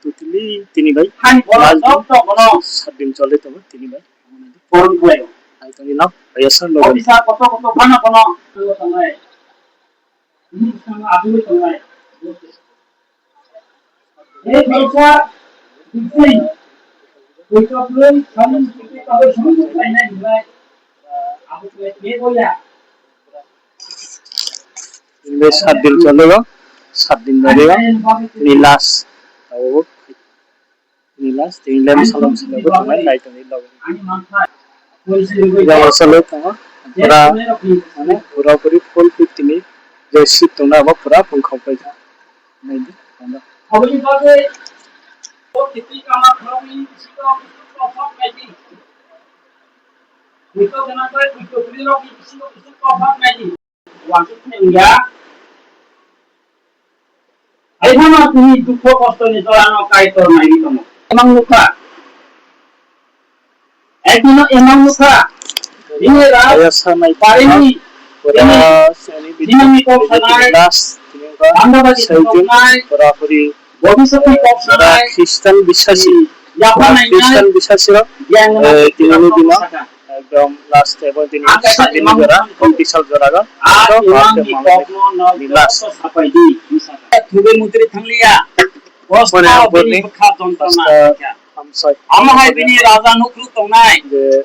তুতলি তিনি ভাই সাত দিন চলে তোমার তিনি ভাই তুমি নাও ভাইয়ার सात दिन चलेगा 7 दिन रहेगा नीलास और नीलास तीन लेम सलाम से लोग तुम्हारे लाइट नहीं लगेगा जब चले तो पूरा माने पूरा पूरी फुल पिटनी जैसे तुम्हारा वो पूरा पंखा पे था नहीं दी अभी बातें वो कितनी काम खराबी किसी का ऑफर नहीं itu kenapa itu beli lagi isi kofar lagi waktu ini ai mana তুমি দুঃখ কষ্ট নি জড়ানো কাইতর নাই তুমি এমন মুখা একদিন এমন মুখা দিনেরা সময় পারেনি ওরা শ্রেণী বিদ্যালয় কবসানায় বাংলাবাদী সমাজে পুরোপুরি ভবিষ্যতে কবসানায় খ্রিস্টান বিশ্বাসী খ্রিস্টান বিশ্বাসীরা তিনি দিন एकदम लास्ट एवर दिन दिन जरा विशाल जरागा तो लास्ट सापाइदी थुबे मुद्रे थांलिया बसना बनि खा जंतना हमसय आमहाय बिनि राजा नुख्रु तंनाय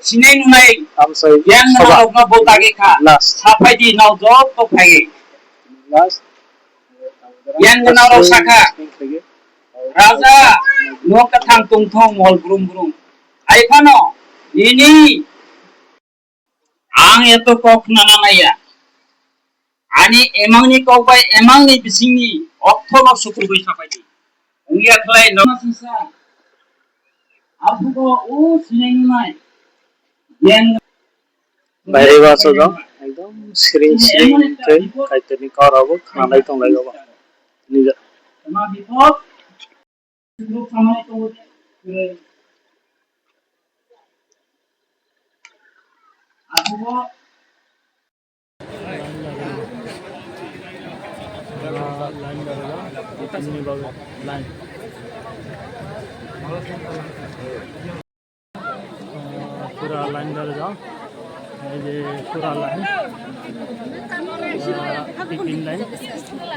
सिनै नुनाय हमसय यान नावना बोतागे खा लास्ट सापाइदी नाव जब तो फागे लास्ट यान नाव साखा राजा नो कथां तुंथं मल ब्रुम ब्रुम आइफानो इनि आं itu kok nananaya ani emangni kau bai emangni bisingni oktholo sukur bai sapaidi ungia khlai nona sisa abugo o sinai nai yen বাইরে বাসো দাও একদম সিরিং সিরিং কে কাইতেনি করাবো খানাই তো লাগাবো নিজে তোমার বিপদ সুযোগ সময় তো abugo लाइन लगेगा इतनी बगल लाइन पूरा लाइन लगेगा ये पूरा line tiffin line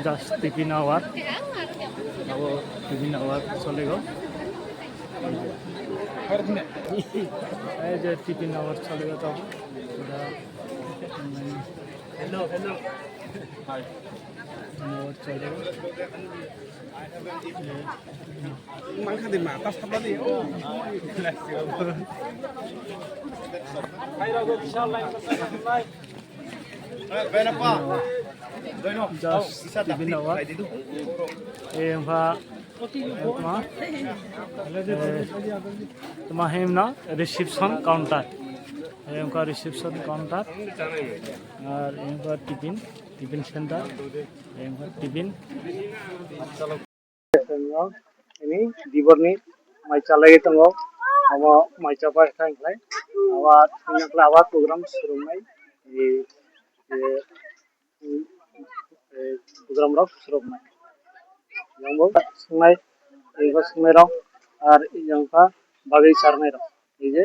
just tiffin hour अब टिफिन आवर चलेगा जो टिफिन आवर चलेगा तो पूरा हेलो हेलो हाय और चलेगा mang khadi ma tas tabla di oh hai rago bishal line line benapa doino just tivin awa emha tuma hemna reception counter emka reception counter আর emka tiffin tiffin centre emka tiffin ini diborni mai chalai tongo amo mai chapa khanglai abar thunakla abar program surumai program rok surumai yangbo sungai ego sungai rok ar yangka bagai sarnai rok ei je